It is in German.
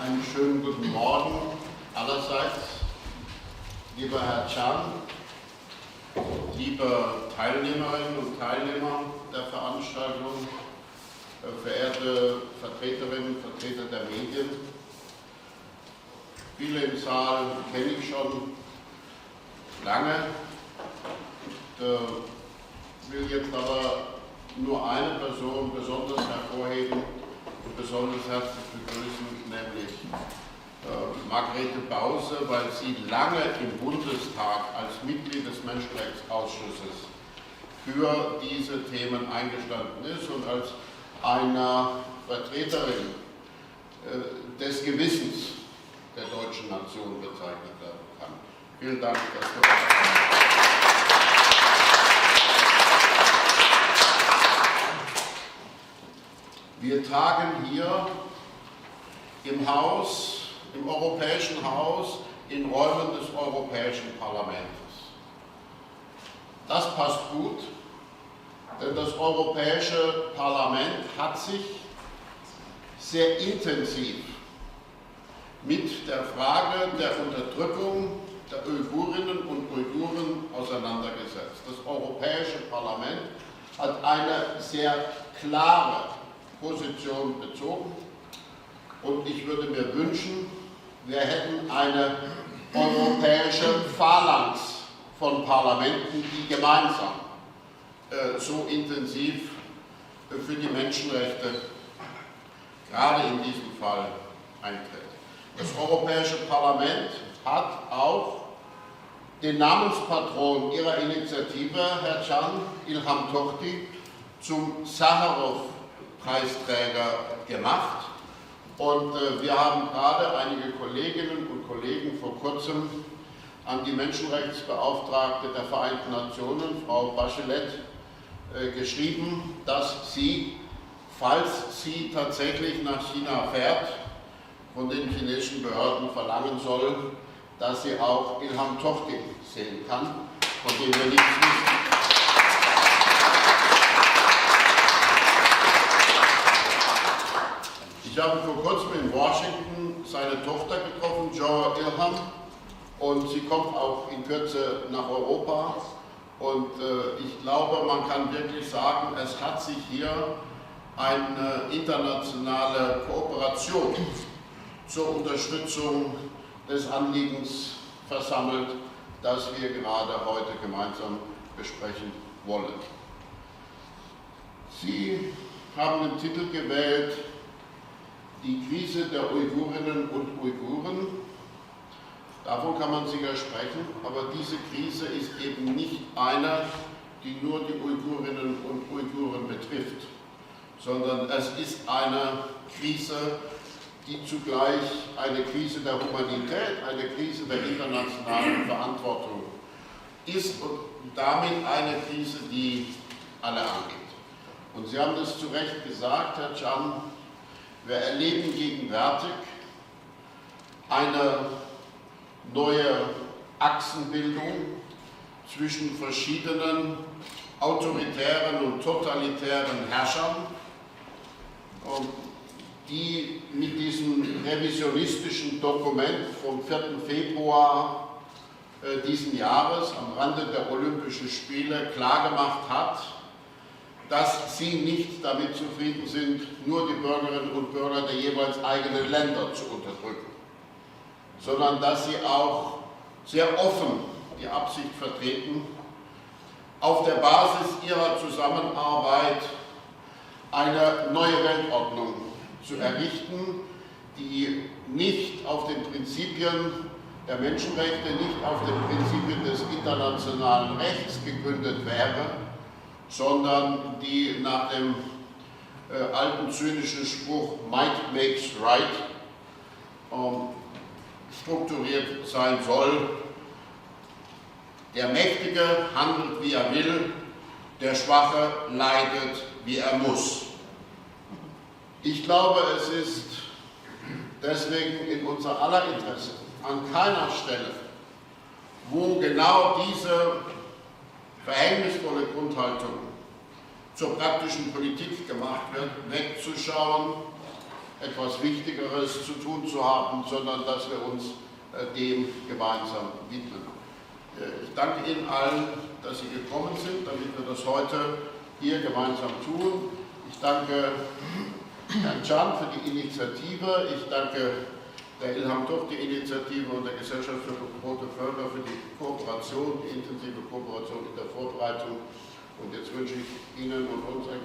Einen schönen guten Morgen allerseits, lieber Herr Can, liebe Teilnehmerinnen und Teilnehmer der Veranstaltung, verehrte Vertreterinnen und Vertreter der Medien. Viele im Saal kenne ich schon lange. Ich will jetzt aber nur eine Person besonders hervorheben und besonders herzlich begrüßen, nämlich Margrethe Bause, weil sie lange im Bundestag als Mitglied des Menschenrechtsausschusses für diese Themen eingestanden ist und als eine Vertreterin des Gewissens der deutschen Nation bezeichnet werden kann. Vielen Dank, dass du Wir tagen hier im Haus, im Europäischen Haus, in Räumen des Europäischen Parlaments. Das passt gut, denn das Europäische Parlament hat sich sehr intensiv mit der Frage der Unterdrückung der Uigurinnen und Uiguren auseinandergesetzt. Das Europäische Parlament hat eine sehr klare Position bezogen und ich würde mir wünschen, wir hätten eine europäische Phalanx von Parlamenten, die gemeinsam so intensiv für die Menschenrechte gerade in diesem Fall eintritt. Das Europäische Parlament hat auch den Namenspatron ihrer Initiative, Herr Can, Ilham Tohti, zum Sacharow-Preisträger gemacht. Und wir haben gerade einige Kolleginnen und Kollegen vor kurzem an die Menschenrechtsbeauftragte der Vereinten Nationen, Frau Bachelet, geschrieben, dass sie, falls sie tatsächlich nach China fährt, von den chinesischen Behörden verlangen soll, dass sie auch Ilham Tohti sehen kann, von dem wir nichts wissen. Ich habe vor kurzem in Washington seine Tochter getroffen, Jawar Ilham, und sie kommt auch in Kürze nach Europa. Und ich glaube, man kann wirklich sagen, es hat sich hier eine internationale Kooperation zur Unterstützung des Anliegens versammelt, das wir gerade heute gemeinsam besprechen wollen. Sie haben den Titel gewählt, die Krise der Uigurinnen und Uiguren. Davon kann man sicher sprechen, aber diese Krise ist eben nicht eine, die nur die Uigurinnen und Uiguren betrifft, sondern es ist eine Krise, die zugleich eine Krise der Humanität, eine Krise der internationalen Verantwortung ist und damit eine Krise, die alle angeht. Und Sie haben es zu Recht gesagt, Herr Can, wir erleben gegenwärtig eine neue Achsenbildung zwischen verschiedenen autoritären und totalitären Herrschern, die mit diesem revisionistischen Dokument vom 4. Februar diesen Jahres am Rande der Olympischen Spiele klargemacht hat, dass sie nicht damit zufrieden sind, nur die Bürgerinnen und Bürger der jeweils eigenen Länder zu unterdrücken, sondern dass sie auch sehr offen die Absicht vertreten, auf der Basis ihrer Zusammenarbeit eine neue Weltordnung zu errichten, die nicht auf den Prinzipien der Menschenrechte, nicht auf den Prinzipien des internationalen Rechts gegründet wäre, sondern die nach dem alten zynischen Spruch Might makes right strukturiert sein soll. Der Mächtige handelt, wie er will, der Schwache leidet, wie er muss. Ich glaube, es ist deswegen in unser aller Interesse, an keiner Stelle, wo genau diese verhängnisvolle Grundhaltung zur praktischen Politik gemacht wird, wegzuschauen. etwas Wichtigeres zu tun zu haben, sondern dass wir uns dem gemeinsam widmen. Ich danke Ihnen allen, dass Sie gekommen sind, damit wir das heute hier gemeinsam tun. Ich danke Herrn Can für die Initiative. Ich danke der Ilham Tohti-Initiative und der Gesellschaft für rote Völker für die Kooperation, die intensive Kooperation in der Vorbereitung. Und jetzt wünsche ich Ihnen und uns ein